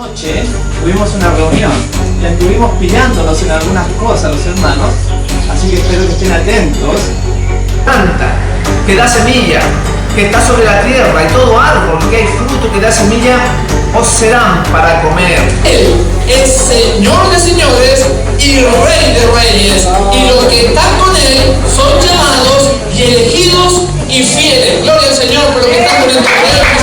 Anoche tuvimos una reunión y estuvimos pillándonos en algunas cosas los hermanos, así que espero que estén atentos. Planta que da semilla, que está sobre la tierra, y todo árbol que hay fruto que da semilla, os serán para comer. Él es Señor de señores y Rey de reyes, y los que están con Él son llamados y elegidos y fieles. Gloria al Señor por lo que están con el poder.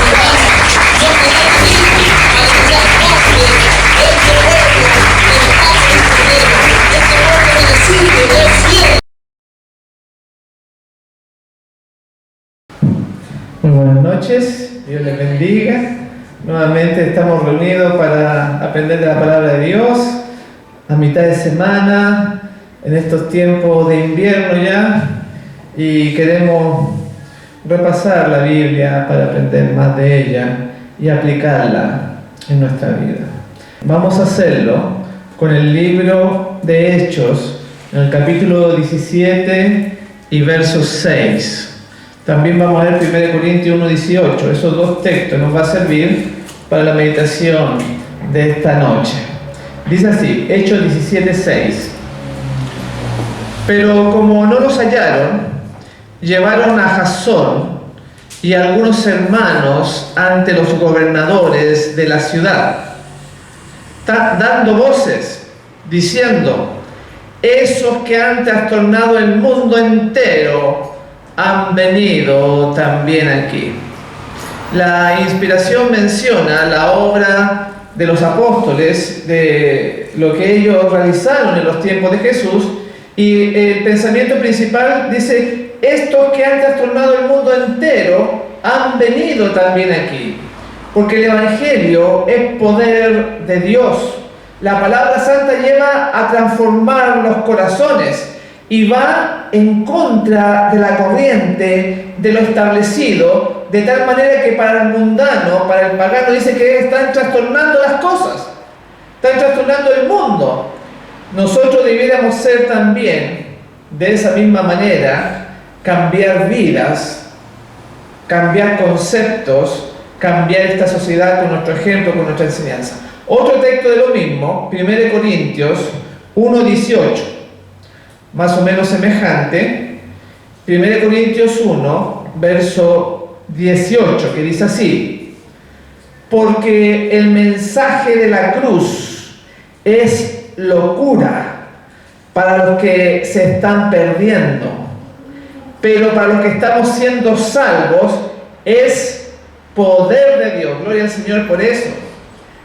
Muy buenas noches, Dios les bendiga. Nuevamente estamos reunidos para aprender de la palabra de Dios a mitad de semana, en estos tiempos de invierno ya, y queremos repasar la Biblia para aprender más de ella y aplicarla en nuestra vida. Vamos a hacerlo con el libro de Hechos, en el capítulo 17 y verso 6. También vamos a ver 1 Corintios 1:18. Esos dos textos nos va a servir para la meditación de esta noche. Dice así, Hechos 17:6. Pero como no los hallaron, llevaron a Jasón y a algunos hermanos ante los gobernadores de la ciudad, dando voces, diciendo: esos que han trastornado el mundo entero han venido también aquí. La inspiración menciona la obra de los apóstoles, de lo que ellos realizaron en los tiempos de Jesús, y el pensamiento principal dice: estos que han trastornado el mundo entero han venido también aquí, porque el Evangelio es poder de Dios. La palabra santa lleva a transformar los corazones y va en contra de la corriente, de lo establecido, de tal manera que para el mundano, para el pagano, dice que están trastornando las cosas, están trastornando el mundo. Nosotros debiéramos ser también, de esa misma manera, cambiar vidas, cambiar conceptos, cambiar esta sociedad con nuestro ejemplo, con nuestra enseñanza. Otro texto de lo mismo, 1 Corintios 1:18. Más o menos semejante, 1 Corintios 1, verso 18, que dice así: porque el mensaje de la cruz es locura para los que se están perdiendo, pero para los que estamos siendo salvos es poder de Dios. Gloria al Señor por eso.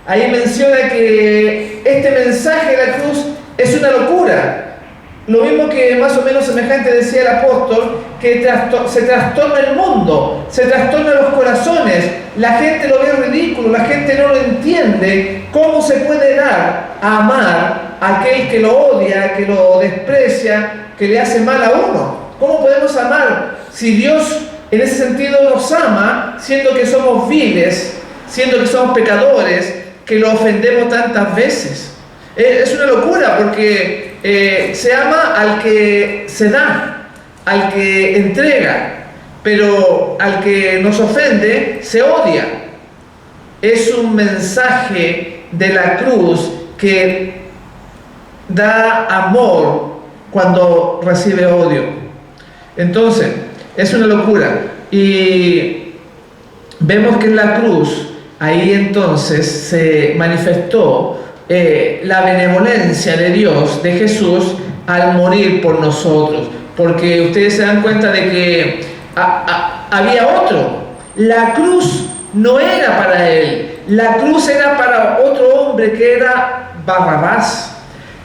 Ahí menciona que este mensaje de la cruz es una locura. Lo mismo que más o menos semejante decía el apóstol, que se trastorna el mundo, se trastornan los corazones, la gente lo ve ridículo, la gente no lo entiende. ¿Cómo se puede dar a amar a aquel que lo odia, que lo desprecia, que le hace mal a uno? ¿Cómo podemos amar si Dios en ese sentido nos ama, siendo que somos viles, siendo que somos pecadores, que lo ofendemos tantas veces? Es una locura, porque se ama al que se da, al que entrega, pero al que nos ofende se odia. Es un mensaje de la cruz que da amor cuando recibe odio. Entonces, es una locura. Y vemos que en la cruz, ahí entonces se manifestó la benevolencia de Dios, de Jesús, al morir por nosotros. Porque ustedes se dan cuenta de que había otro. La cruz no era para él. La cruz era para otro hombre que era Barrabás.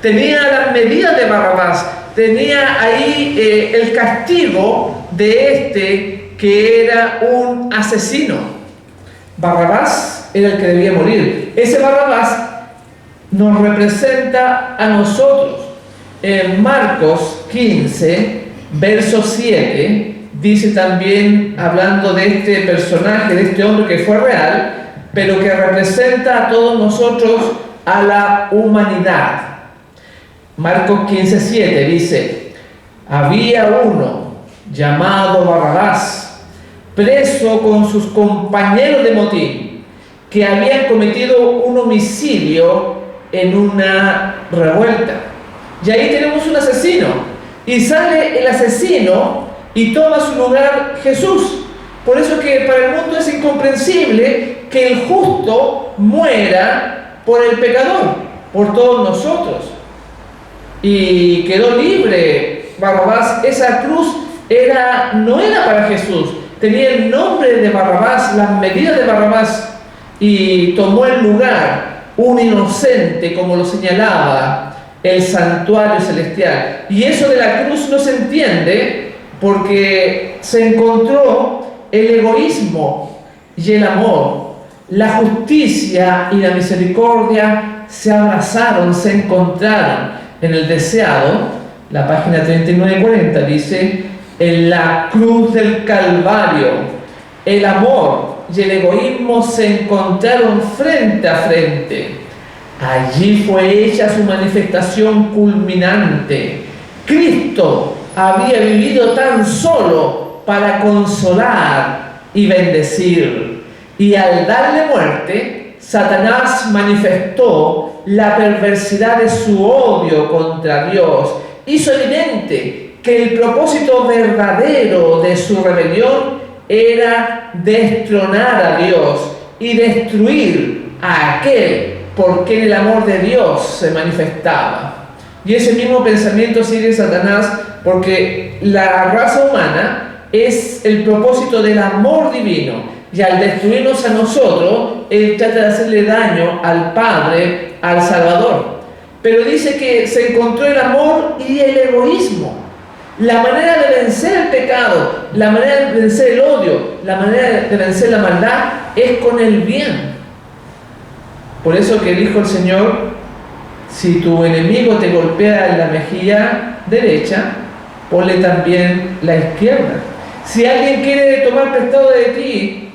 Tenía las medidas de Barrabás. Tenía ahí el castigo de este que era un asesino. Barrabás era el que debía morir. Ese Barrabás nos representa a nosotros. En Marcos 15, verso 7, dice también, hablando de este personaje, de este hombre que fue real, pero que representa a todos nosotros, a la humanidad. Marcos 15, 7 dice: había uno llamado Barrabás, preso con sus compañeros de motín, que habían cometido un homicidio en una revuelta. Y ahí tenemos un asesino. Y sale el asesino y toma su lugar Jesús. Por eso que para el mundo es incomprensible que el justo muera por el pecador, por todos nosotros. Y quedó libre Barrabás. Esa cruz no era para Jesús, tenía el nombre de Barrabás, las medidas de Barrabás, y tomó el lugar un inocente, como lo señalaba el santuario celestial. Y eso de la cruz no se entiende porque se encontró el egoísmo y el amor, la justicia y la misericordia se abrazaron, se encontraron en el deseado. La página 39-40 dice: en la cruz del Calvario, el amor y el egoísmo se encontraron frente a frente. Allí fue hecha su manifestación culminante. Cristo había vivido tan solo para consolar y bendecir. Y al darle muerte, Satanás manifestó la perversidad de su odio contra Dios. Hizo evidente que el propósito verdadero de su rebelión era destronar a Dios y destruir a aquel por quien el amor de Dios se manifestaba. Y ese mismo pensamiento sigue Satanás, porque la raza humana es el propósito del amor divino, y al destruirnos a nosotros, él trata de hacerle daño al Padre, al Salvador. Pero dice que se encontró el amor y el egoísmo. La manera de vencer el pecado, la manera de vencer el odio, la manera de vencer la maldad es con el bien. Por eso que dijo el Señor: si tu enemigo te golpea en la mejilla derecha, ponle también la izquierda. Si alguien quiere tomar prestado de ti,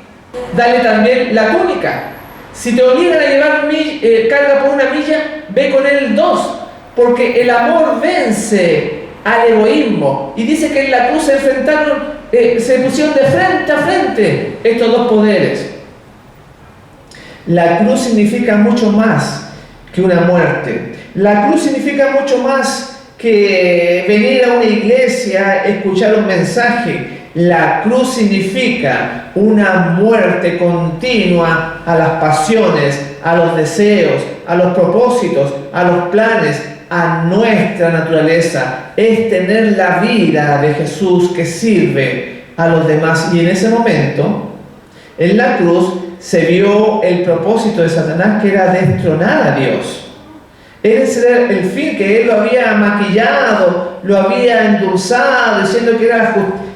dale también la túnica. Si te obligan a llevar carga por una milla, ve con él 2, porque el amor vence al egoísmo. Y dice que en la cruz se enfrentaron, se pusieron de frente a frente estos dos poderes. La cruz significa mucho más que una muerte. La cruz significa mucho más que venir a una iglesia, escuchar un mensaje. La cruz significa una muerte continua a las pasiones, a los deseos, a los propósitos, a los planes, a nuestra naturaleza. Es tener la vida de Jesús que sirve a los demás. Y en ese momento, en la cruz, se vio el propósito de Satanás, que era destronar a Dios. Ese era el fin, que él lo había maquillado, lo había endulzado, diciendo que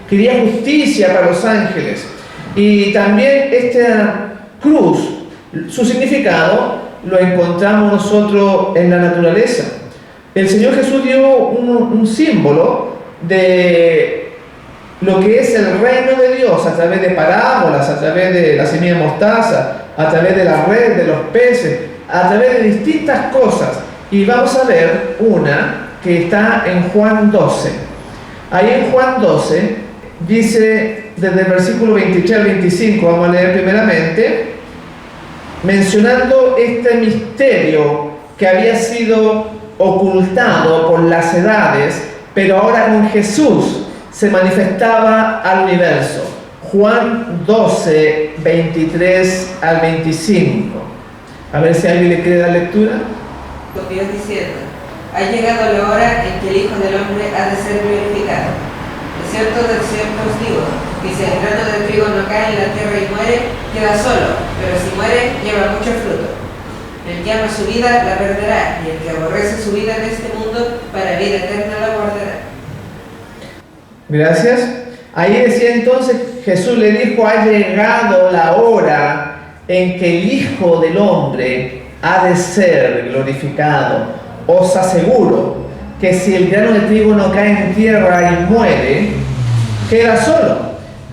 quería justicia para los ángeles. Y también esta cruz, su significado, lo encontramos nosotros en la naturaleza. El Señor Jesús dio un símbolo de lo que es el reino de Dios a través de parábolas, a través de la semilla de mostaza, a través de la red, de los peces, a través de distintas cosas. Y vamos a ver una que está en Juan 12. Ahí en Juan 12 dice, desde el versículo 23 al 25, vamos a leer primeramente, mencionando este misterio que había sido ocultado por las edades, pero ahora con Jesús se manifestaba al universo. Juan 12, 23 al 25. A ver si alguien le quiere dar lectura. Dios diciendo: ha llegado la hora en que el Hijo del Hombre ha de ser glorificado. De cierto os digo, que si el grano de trigo no cae en la tierra y muere, queda solo, pero si muere, lleva mucho fruto. El que ama su vida la perderá, y el que aborrece su vida en este mundo, para vida eterna la guardará. Gracias. Ahí decía entonces, Jesús le dijo: ha llegado la hora en que el Hijo del Hombre ha de ser glorificado. Os aseguro que si el grano de trigo no cae en tierra y muere, queda solo,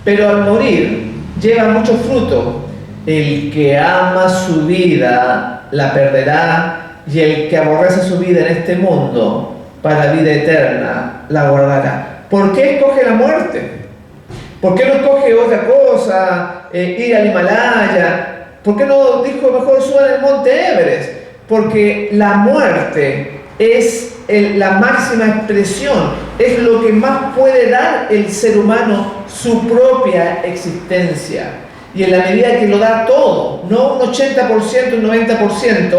pero al morir lleva mucho fruto. El que ama su vida la perderá, y el que aborrece su vida en este mundo, para vida eterna la guardará. ¿Por qué escoge la muerte? ¿Por qué no escoge otra cosa? Ir al Himalaya. ¿Por qué no dijo mejor suban el monte Everest? Porque la muerte es la máxima expresión, es lo que más puede dar el ser humano, su propia existencia. Y en la medida que lo da todo, no un 80%, un 90%,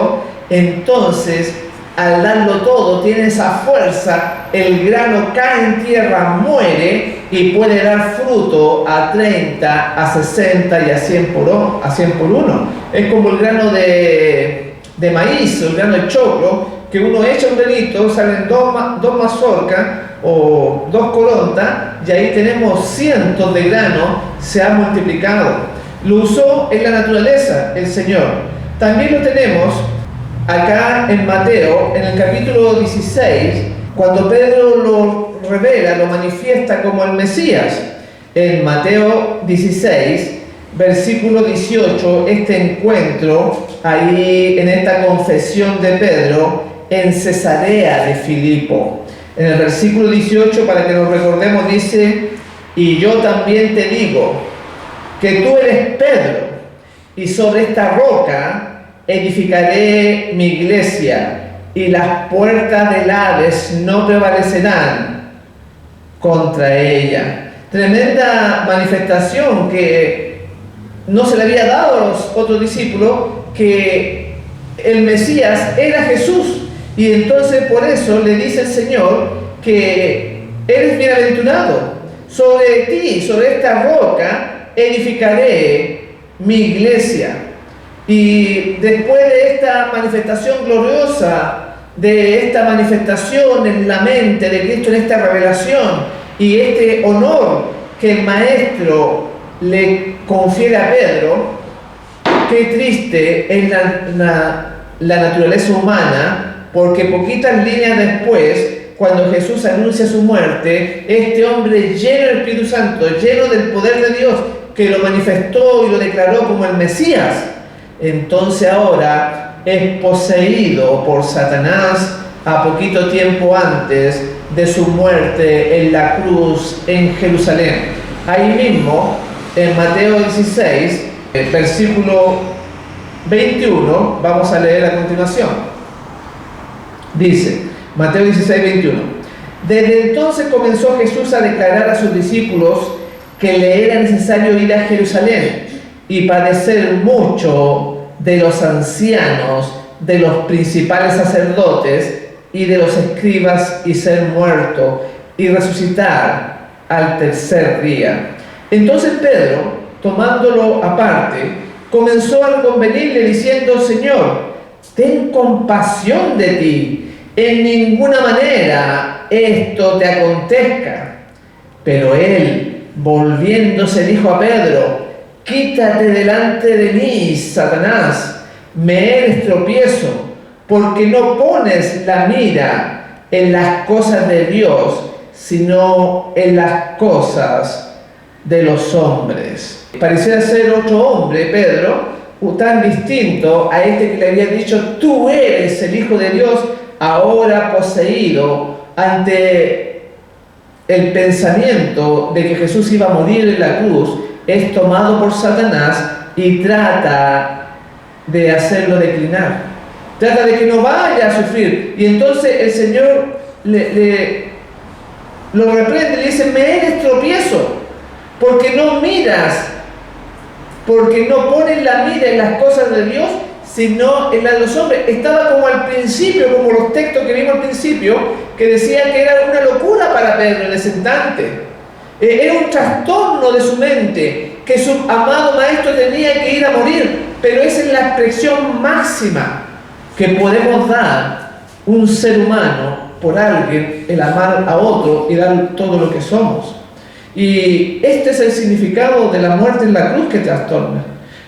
entonces al darlo todo tiene esa fuerza, el grano cae en tierra, muere y puede dar fruto a 30, a 60 y a 100 por uno. Es como el grano de maíz, el grano de choclo, que uno echa un granito, salen dos mazorcas o 2 corontas y ahí tenemos cientos de granos, se ha multiplicado. Lo usó en la naturaleza el Señor. También lo tenemos acá en Mateo, en el capítulo 16, cuando Pedro lo revela, lo manifiesta como el Mesías. En Mateo 16, versículo 18, este encuentro, ahí en esta confesión de Pedro, en Cesarea de Filipo. En el versículo 18, para que nos recordemos, dice: y yo también te digo que tú eres Pedro, y sobre esta roca edificaré mi iglesia, y las puertas del Hades no prevalecerán contra ella. Tremenda manifestación que no se le había dado a los otros discípulos, que el Mesías era Jesús. Y entonces por eso le dice el Señor que eres bienaventurado. Sobre ti, sobre esta roca, edificaré mi iglesia. Y después de esta manifestación gloriosa, de esta manifestación en la mente de Cristo, en esta revelación y este honor que el Maestro le confiere a Pedro, qué triste es la naturaleza humana, porque poquitas líneas después, cuando Jesús anuncia su muerte, este hombre lleno del Espíritu Santo, lleno del poder de Dios, que lo manifestó y lo declaró como el Mesías, entonces ahora es poseído por Satanás a poquito tiempo antes de su muerte en la cruz en Jerusalén. Ahí mismo, en Mateo 16, versículo 21, vamos a leer a continuación. Dice, Mateo 16, 21. Desde entonces comenzó Jesús a declarar a sus discípulos que le era necesario ir a Jerusalén y padecer mucho de los ancianos, de los principales sacerdotes y de los escribas, y ser muerto y resucitar al tercer día. Entonces Pedro, tomándolo aparte, comenzó a convenirle diciendo: Señor, ten compasión de ti, en ninguna manera esto te acontezca. Pero él, volviéndose, dijo a Pedro: quítate delante de mí, Satanás, me eres tropiezo, porque no pones la mira en las cosas de Dios, sino en las cosas de los hombres. Parecía ser otro hombre, Pedro, tan distinto a este que le había dicho: tú eres el Hijo de Dios, ahora poseído ante el pensamiento de que Jesús iba a morir en la cruz, es tomado por Satanás y trata de hacerlo declinar, trata de que no vaya a sufrir. Y entonces el Señor lo reprende, le dice: me eres tropiezo, porque no miras, porque no pones la mira en las cosas de Dios, sino en las de los hombres. Estaba como al principio, como los textos que vimos al principio, que decía que era una locura para Pedro en ese instante. Era un trastorno de su mente, que su amado Maestro tenía que ir a morir. Pero esa es la expresión máxima que podemos dar un ser humano por alguien, el amar a otro y dar todo lo que somos. Y este es el significado de la muerte en la cruz que trastorna.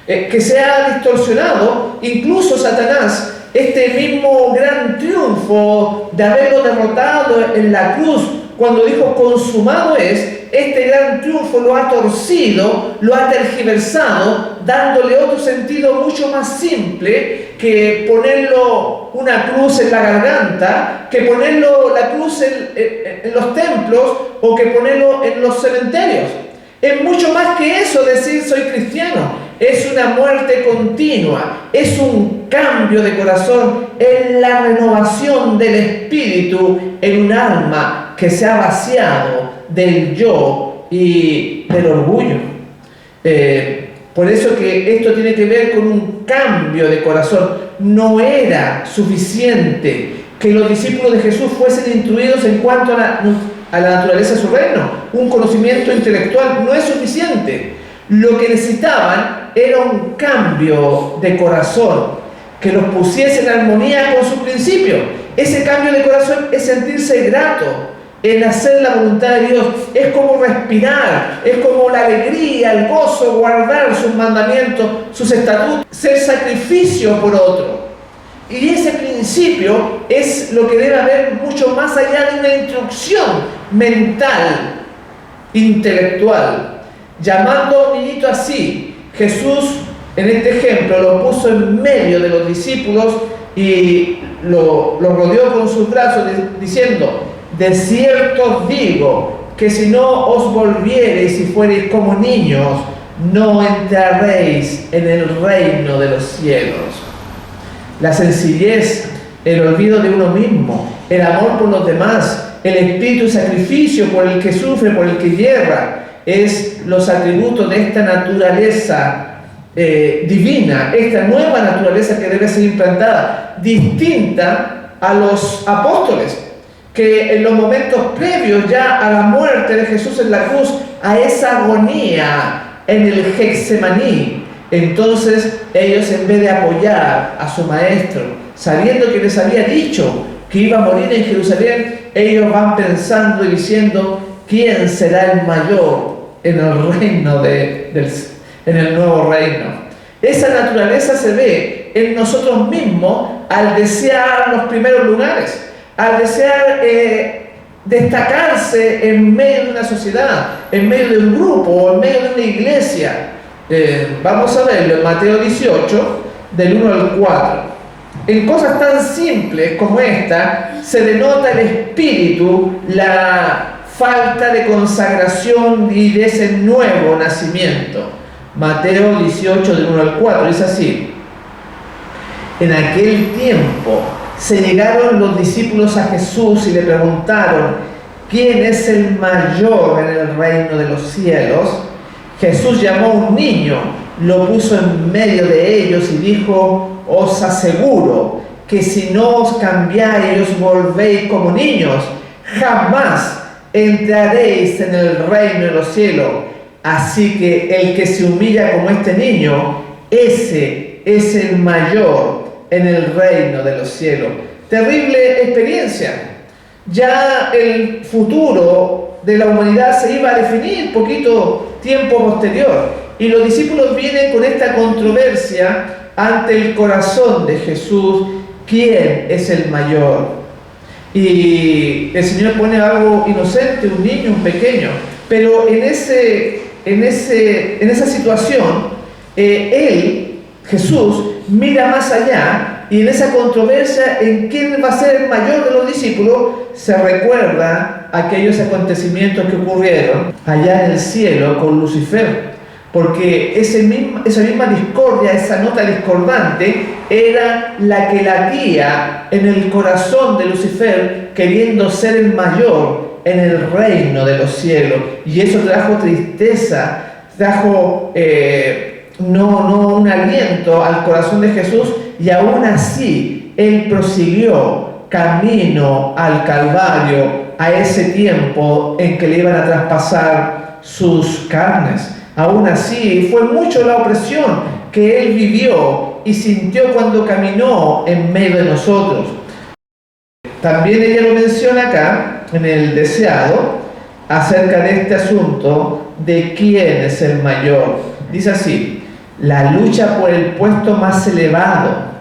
Que se ha distorsionado, incluso Satanás, este mismo gran triunfo de haberlo derrotado en la cruz, cuando dijo consumado es, este gran triunfo lo ha torcido, lo ha tergiversado, dándole otro sentido mucho más simple que ponerlo una cruz en la garganta, que ponerlo la cruz en los templos o que ponerlo en los cementerios. Es mucho más que eso decir soy cristiano. es una muerte continua, es un cambio de corazón, es la renovación del espíritu en un alma que se ha vaciado del yo y del orgullo. Por eso que esto tiene que ver con un cambio de corazón. No era suficiente que los discípulos de Jesús fuesen instruidos en cuanto a la naturaleza de su reino. Un conocimiento intelectual no es suficiente. Lo que necesitaban era un cambio de corazón que los pusiese en armonía con su principio. Ese cambio de corazón es sentirse grato en hacer la voluntad de Dios. Es como respirar, es como la alegría, el gozo, guardar sus mandamientos, sus estatutos, ser sacrificio por otro. Y ese principio es lo que debe haber mucho más allá de una instrucción mental, intelectual. Llamando a un niñito así, Jesús en este ejemplo lo puso en medio de los discípulos y lo rodeó con sus brazos diciendo: de cierto os digo que si no os volviereis y fuereis como niños, no entraréis en el reino de los cielos. La sencillez, el olvido de uno mismo, el amor por los demás, el espíritu de sacrificio por el que sufre, por el que hierra, es los atributos de esta naturaleza divina, esta nueva naturaleza que debe ser implantada, distinta a los apóstoles, que en los momentos previos ya a la muerte de Jesús en la cruz, a esa agonía en el Getsemaní, entonces ellos, en vez de apoyar a su maestro, sabiendo que les había dicho que iba a morir en Jerusalén, ellos van pensando y diciendo: ¿quién será el mayor en el reino en el nuevo reino? Esa naturaleza se ve en nosotros mismos al desear los primeros lugares, al desear destacarse en medio de una sociedad, en medio de un grupo o en medio de una iglesia. Vamos a verlo en Mateo 18, del 1 al 4. En cosas tan simples como esta se denota el espíritu, la falta de consagración y de ese nuevo nacimiento. Mateo 18, del 1 al 4, dice así: en aquel tiempo se llegaron los discípulos a Jesús y le preguntaron: ¿quién es el mayor en el reino de los cielos? Jesús llamó a un niño, lo puso en medio de ellos y dijo: os aseguro que si no os cambiáis y os volvéis como niños, jamás entraréis en el reino de los cielos. Así que el que se humilla como este niño, ese es el mayor en el reino de los cielos. Terrible experiencia. Ya el futuro de la humanidad se iba a definir poquito tiempo posterior, y los discípulos vienen con esta controversia ante el corazón de Jesús: ¿quién es el mayor? Y el Señor pone algo inocente, un niño, un pequeño, pero en esa situación Él, Jesús, mira más allá, y en esa controversia en quién va a ser el mayor de los discípulos se recuerda aquellos acontecimientos que ocurrieron allá en el cielo con Lucifer, porque esa misma discordia, esa nota discordante era la que latía en el corazón de Lucifer, queriendo ser el mayor en el reino de los cielos, y eso trajo tristeza, trajo no un aliento al corazón de Jesús, y aún así Él prosiguió camino al Calvario, a ese tiempo en que le iban a traspasar sus carnes. Aún así, fue mucho la opresión que Él vivió y sintió cuando caminó en medio de nosotros. También ella lo menciona acá, en el deseado, acerca de este asunto de quién es el mayor. Dice así: la lucha por el puesto más elevado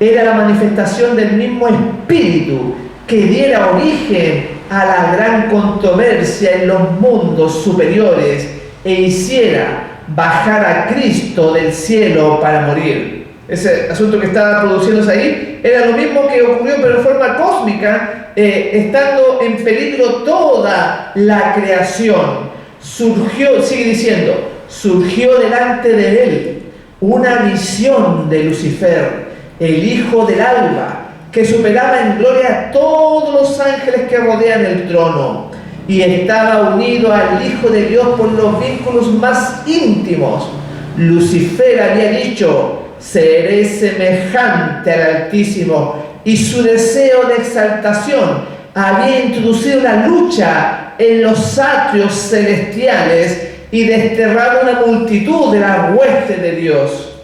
era la manifestación del mismo espíritu que diera origen a la gran controversia en los mundos superiores e hiciera bajar a Cristo del cielo para morir. Ese asunto que estaba produciéndose ahí era lo mismo que ocurrió, pero de forma cósmica, estando en peligro toda la creación. Surgió, sigue diciendo, surgió delante de Él una visión de Lucifer, el hijo del alba, que superaba en gloria a todos los ángeles que rodean el trono, y estaba unido al Hijo de Dios por los vínculos más íntimos. Lucifer había dicho: seré semejante al Altísimo, y su deseo de exaltación había introducido la lucha en los atrios celestiales y desterrado una multitud de las huestes de Dios.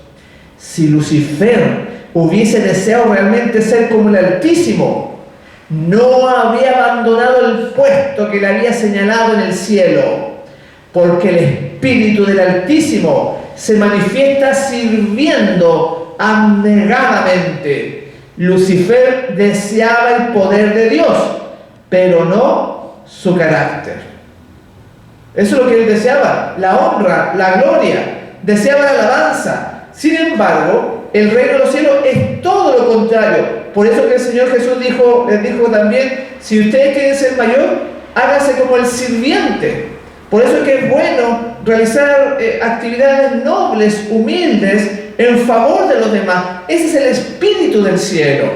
Si Lucifer hubiese deseado realmente ser como el Altísimo, no había abandonado el puesto que le había señalado en el cielo, porque el Espíritu del Altísimo se manifiesta sirviendo abnegadamente. Lucifer deseaba el poder de Dios, pero no su carácter. Eso es lo que él deseaba: la honra, la gloria, deseaba la alabanza. Sin embargo, el reino de los cielos es todo lo contrario. Por eso que el Señor Jesús les dijo también: si ustedes quieren ser mayor, hágase como el sirviente. Por eso es que es bueno realizar actividades nobles, humildes, en favor de los demás. Ese es el espíritu del cielo,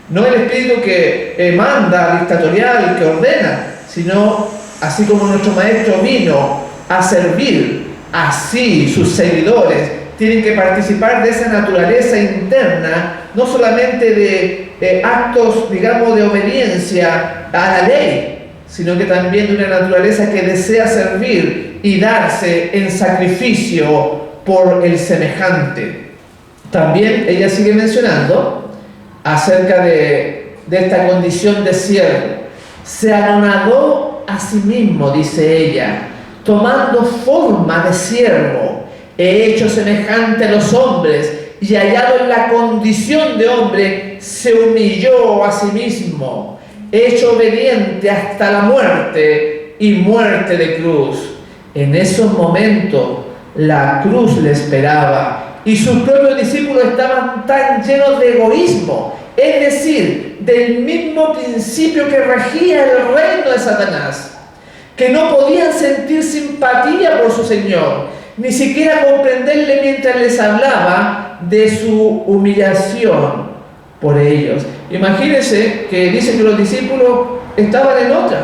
no el espíritu que manda, dictatorial, que ordena, sino así como nuestro maestro vino a servir, así sus seguidores tienen que participar de esa naturaleza interna, no solamente de actos, digamos, de obediencia a la ley, sino que también de una naturaleza que desea servir y darse en sacrificio por el semejante. También ella sigue mencionando acerca de esta condición de siervo. Se anonadó a sí mismo, dice ella, tomando forma de siervo, he hecho semejante a los hombres, y hallado en la condición de hombre, se humilló a sí mismo, hecho obediente hasta la muerte y muerte de cruz. En esos momentos la cruz le esperaba, y sus propios discípulos estaban tan llenos de egoísmo, es decir, del mismo principio que regía el reino de Satanás, que no podían sentir simpatía por su Señor, ni siquiera comprenderle mientras les hablaba de su humillación por ellos. Imagínense que dice que los discípulos estaban en otra.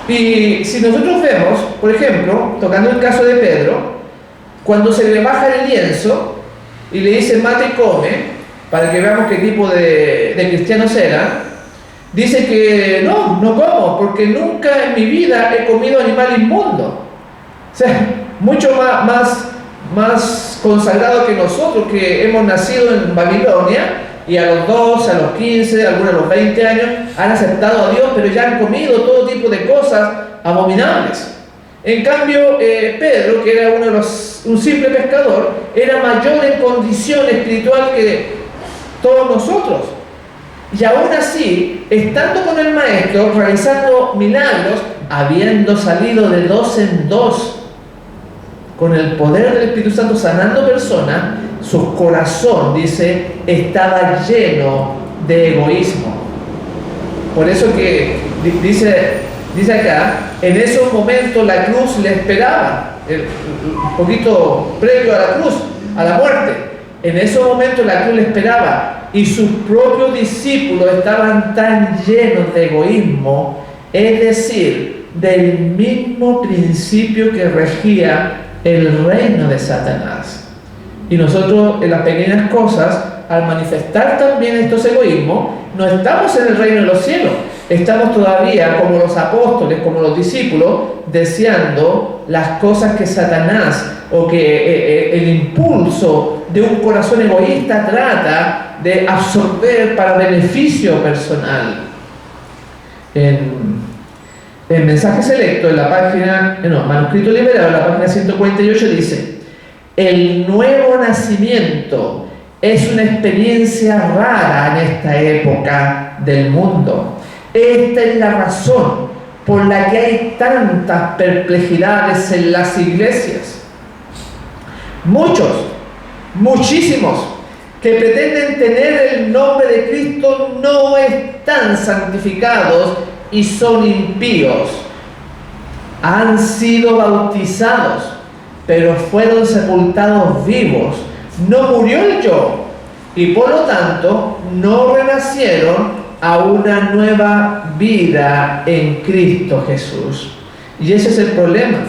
Y si nosotros vemos, por ejemplo, tocando el caso de Pedro, cuando se le baja el lienzo y le dice mate y come, para que veamos qué tipo de cristianos eran, dice que no como, porque nunca en mi vida he comido animal inmundo. O sea, mucho más consagrado que nosotros, que hemos nacido en Babilonia y a los 12, a los 15, algunos a los 20 años han aceptado a Dios, pero ya han comido todo tipo de cosas abominables. En cambio, Pedro, que era un simple pescador, era mayor en condición espiritual que todos nosotros. Y aún así, estando con el Maestro, realizando milagros, habiendo salido de 2 en 2, con el poder del Espíritu Santo sanando personas, su corazón, dice, estaba lleno de egoísmo. Por eso que dice acá, en esos momentos la cruz le esperaba, un poquito previo a la cruz, a la muerte. En esos momentos la cruz le esperaba, y sus propios discípulos estaban tan llenos de egoísmo, es decir, del mismo principio que regía el reino de Satanás. Y nosotros, en las pequeñas cosas, al manifestar también estos egoísmos, no estamos en el reino de los cielos, estamos todavía como los apóstoles, como los discípulos, deseando las cosas que Satanás, o que el impulso de un corazón egoísta trata de absorber para beneficio personal. En Mensaje Selecto, en la página, Manuscrito Liberado, en la página 148, dice: el nuevo nacimiento es una experiencia rara en esta época del mundo. Esta es la razón por la que hay tantas perplejidades en las iglesias. Muchísimos que pretenden tener el nombre de Cristo no están santificados y son impíos. Han sido bautizados, pero fueron sepultados vivos, no murió el yo y por lo tanto no renacieron a una nueva vida en Cristo Jesús. Y ese es el problema,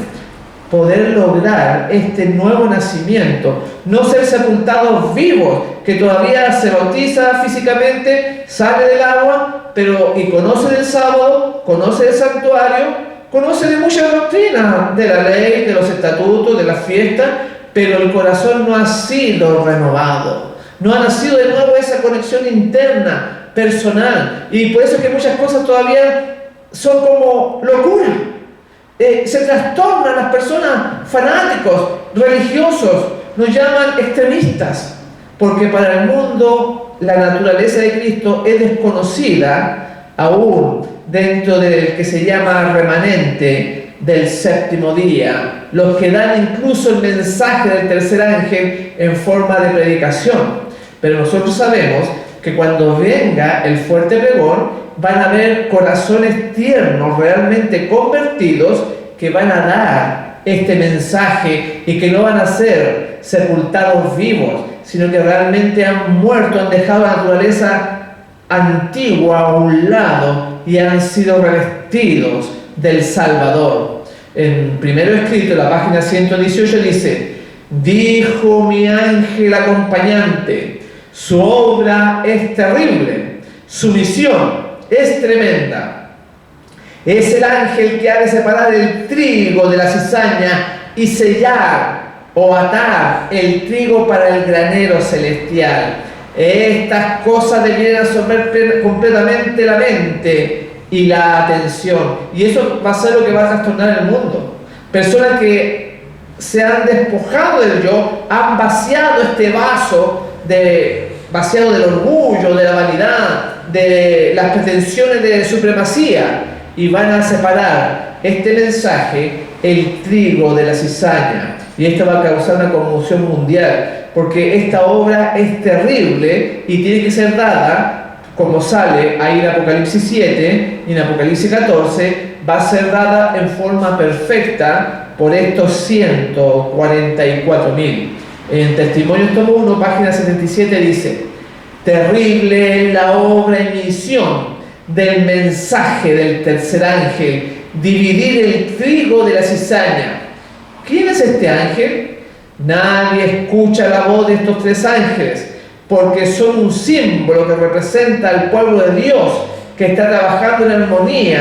poder lograr este nuevo nacimiento, no ser sepultados vivos, que todavía se bautiza físicamente, sale del agua, y conoce del sábado, conoce del santuario, conoce de muchas doctrinas, de la ley, de los estatutos, de las fiestas, pero el corazón no ha sido renovado, no ha nacido de nuevo esa conexión interna, personal, y por eso es que muchas cosas todavía son como locura. Se trastornan las personas, fanáticos, religiosos, nos llaman extremistas, porque para el mundo la naturaleza de Cristo es desconocida aún dentro del que se llama remanente del séptimo día, los que dan incluso el mensaje del tercer ángel en forma de predicación. Pero nosotros sabemos que cuando venga el fuerte pregón, van a haber corazones tiernos, realmente convertidos, que van a dar este mensaje y que no van a ser sepultados vivos, sino que realmente han muerto, han dejado la naturaleza antigua a un lado y han sido revestidos del Salvador. En primero escrito, la página 118 dice: dijo mi ángel acompañante, su obra es terrible, su misión es tremenda. Es el ángel que ha de separar el trigo de la cizaña y sellar o atar el trigo para el granero celestial. Estas cosas debieran absorber completamente la mente y la atención. Y eso va a ser lo que va a trastornar el mundo. Personas que se han despojado del yo, han vaciado este vaso, vaciado del orgullo, de la vanidad, de las pretensiones de supremacía, y van a separar este mensaje, el trigo de la cizaña. Y esto va a causar una conmoción mundial, porque esta obra es terrible y tiene que ser dada, como sale ahí en Apocalipsis 7 y en Apocalipsis 14, va a ser dada en forma perfecta por estos 144.000. En Testimonios tomo 1, página 77 dice: terrible es la obra y misión del mensaje del tercer ángel, dividir el trigo de la cizaña. ¿Quién es este ángel? Nadie escucha la voz de estos tres ángeles, porque son un símbolo que representa al pueblo de Dios que está trabajando en armonía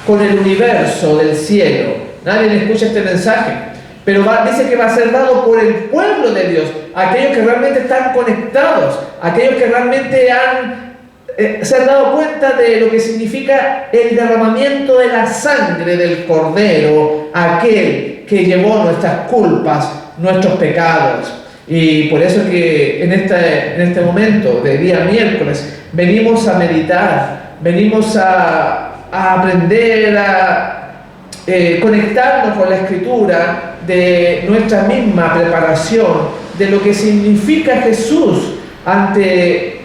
con el universo del cielo. Nadie escucha este mensaje, pero dice que va a ser dado por el pueblo de Dios, aquellos que realmente están conectados, aquellos que realmente se han dado cuenta de lo que significa el derramamiento de la sangre del Cordero, aquel que llevó nuestras culpas, nuestros pecados. Y por eso que en este momento de día miércoles venimos a meditar, venimos a aprender, a conectarnos con la Escritura, de nuestra misma preparación, de lo que significa Jesús ante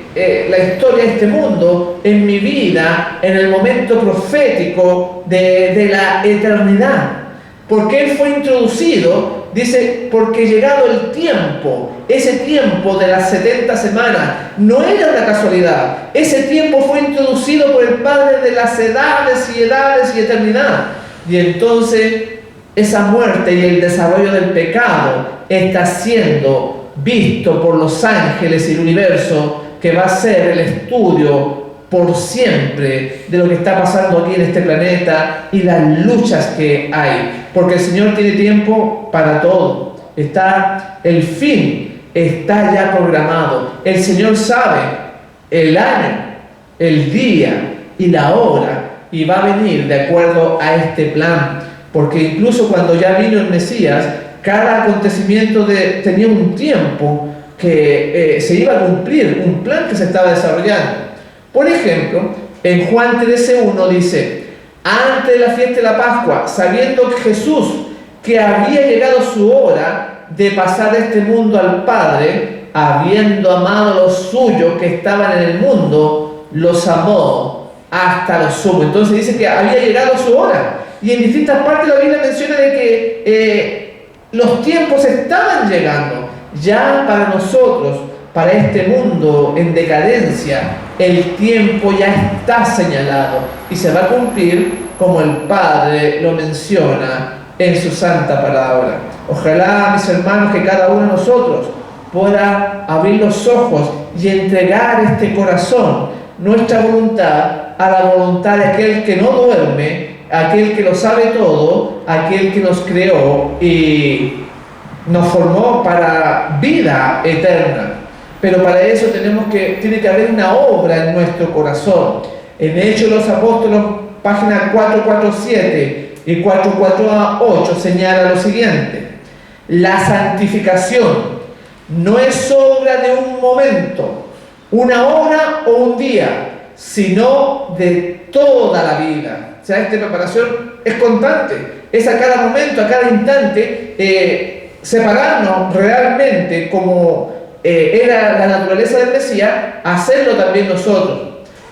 la historia de este mundo, en mi vida, en el momento profético de la eternidad. Porque Él fue introducido, dice, porque llegado el tiempo, ese tiempo de las 70 semanas, no era una casualidad. Ese tiempo fue introducido por el Padre de las edades y eternidad. Y entonces esa muerte y el desarrollo del pecado está siendo visto por los ángeles y el universo, que va a ser el estudio por siempre de lo que está pasando aquí en este planeta y las luchas que hay, porque el Señor tiene tiempo para todo. El fin está ya programado. El Señor sabe el año, el día y la hora, y va a venir de acuerdo a este plan, porque incluso cuando ya vino el Mesías, cada acontecimiento tenía un tiempo que se iba a cumplir, un plan que se estaba desarrollando. Por ejemplo, en Juan 13:1 dice: antes de la fiesta de la Pascua, sabiendo que Jesús, que había llegado su hora de pasar de este mundo al Padre, habiendo amado a los suyos que estaban en el mundo, los amó hasta lo sumo. Entonces dice que había llegado su hora. Y en distintas partes de la Biblia menciona de que los tiempos estaban llegando. Ya para nosotros, para este mundo en decadencia, el tiempo ya está señalado y se va a cumplir como el Padre lo menciona en su santa palabra. Ojalá, mis hermanos, que cada uno de nosotros pueda abrir los ojos y entregar este corazón, nuestra voluntad, a la voluntad de aquel que no duerme, aquel que lo sabe todo, aquel que nos creó y nos formó para vida eterna. Pero para eso tiene que haber una obra en nuestro corazón. En Hechos de los Apóstoles, página 447 y 448, señala lo siguiente: la santificación no es obra de un momento, una hora o un día, sino de toda la vida. O sea, esta preparación es constante, es a cada momento, a cada instante, separarnos realmente como era la naturaleza del Mesías, hacerlo también nosotros.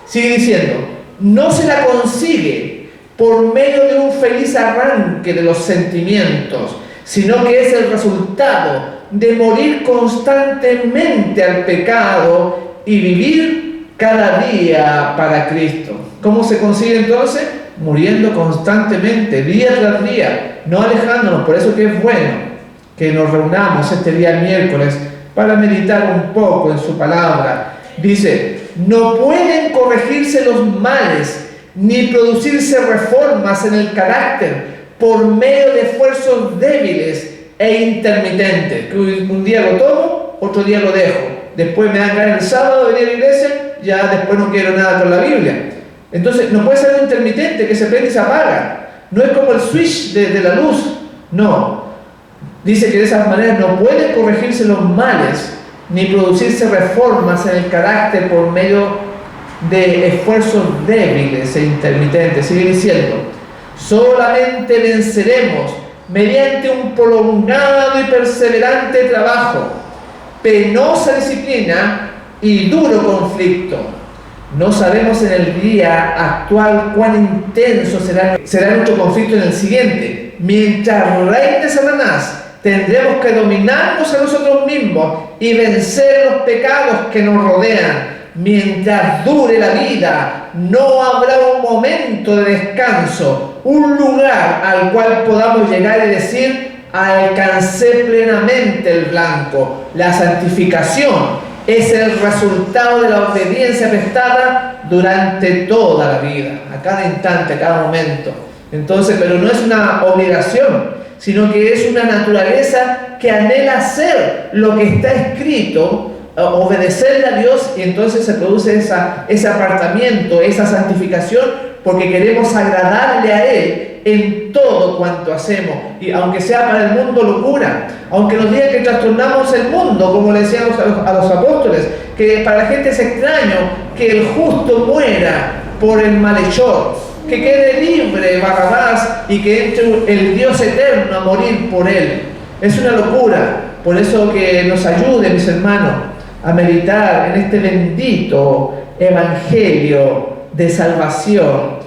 Sigue diciendo, no se la consigue por medio de un feliz arranque de los sentimientos, sino que es el resultado de morir constantemente al pecado y vivir cada día para Cristo. ¿Cómo se consigue entonces? Muriendo constantemente, día tras día, no alejándonos. Por eso que es bueno que nos reunamos este día miércoles para meditar un poco en su palabra. Dice, no pueden corregirse los males ni producirse reformas en el carácter por medio de esfuerzos débiles e intermitentes. Un día lo tomo, otro día lo dejo. Después me dan ganas el sábado de venir a la iglesia, ya después no quiero nada con la Biblia. Entonces no puede ser un intermitente que se prende y se apaga. No es como el switch de la luz. No. Dice que de esas maneras no pueden corregirse los males ni producirse reformas en el carácter por medio de esfuerzos débiles e intermitentes. Sigue diciendo, solamente venceremos mediante un prolongado y perseverante trabajo, penosa disciplina y duro conflicto. No sabemos en el día actual cuán intenso será nuestro conflicto en el siguiente. Mientras reine Satanás, tendremos que dominarnos a nosotros mismos y vencer los pecados que nos rodean. Mientras dure la vida, no habrá un momento de descanso, un lugar al cual podamos llegar y decir, alcancé plenamente el blanco. La santificación es el resultado de la obediencia prestada durante toda la vida, a cada instante, a cada momento. Entonces, pero no es una obligación, sino que es una naturaleza que anhela hacer lo que está escrito, obedecerle a Dios, y entonces se produce ese apartamiento, esa santificación, porque queremos agradarle a Él en todo cuanto hacemos, y aunque sea para el mundo locura, aunque nos digan que trastornamos el mundo, como le decíamos a los apóstoles, que para la gente es extraño que el justo muera por el malhechor, que quede libre Barrabás y que entre el Dios eterno a morir por él. Es una locura. Por eso que nos ayude, mis hermanos, a meditar en este bendito evangelio de salvación,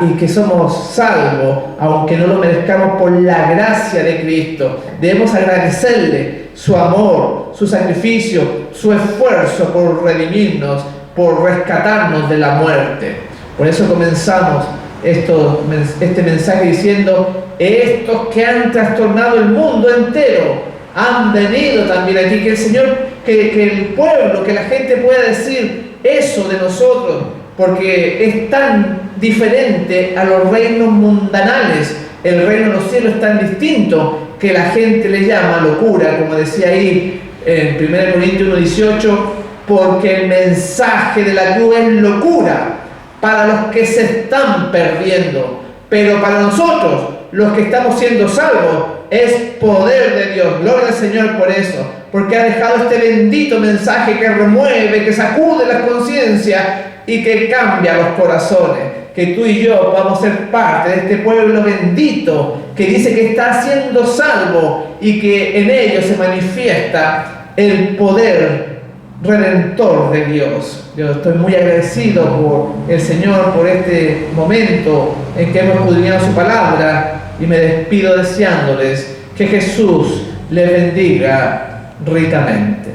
y que somos salvos aunque no lo merezcamos por la gracia de Cristo. Debemos agradecerle su amor, su sacrificio, su esfuerzo por redimirnos, por rescatarnos de la muerte. Por eso comenzamos este mensaje diciendo, estos que han trastornado el mundo entero han venido también aquí. Que el Señor, que el pueblo, que la gente pueda decir eso de nosotros, porque es tan diferente a los reinos mundanales. El reino de los cielos es tan distinto que la gente le llama locura, como decía ahí en 1 Corintios 1:18, porque el mensaje de la cruz es locura para los que se están perdiendo, pero para nosotros, los que estamos siendo salvos, es poder de Dios. Gloria al Señor por eso, porque ha dejado este bendito mensaje que remueve, que sacude las conciencias y que cambia los corazones. Que tú y yo podamos ser parte de este pueblo bendito que dice que está siendo salvo y que en ello se manifiesta el poder redentor de Dios. Yo estoy muy agradecido por el Señor por este momento en que hemos escudriñado su palabra, y me despido deseándoles que Jesús les bendiga ricamente.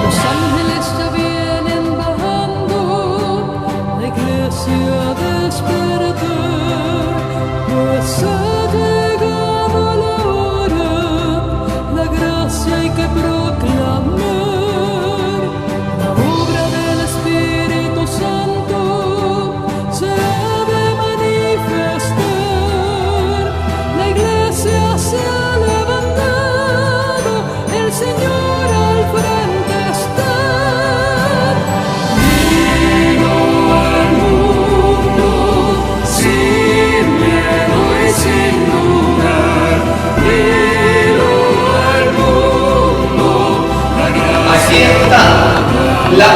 Los ángeles ya vienen bajando, la iglesia despertar, pues ha llegado la hora, la gracia hay que proclamar, la obra del Espíritu Santo se ha de manifestar, la iglesia se ha levantado, el Señor al frente está. Vino al mundo sin miedo y sin dudar. Vino al mundo la gracia. Aquí está la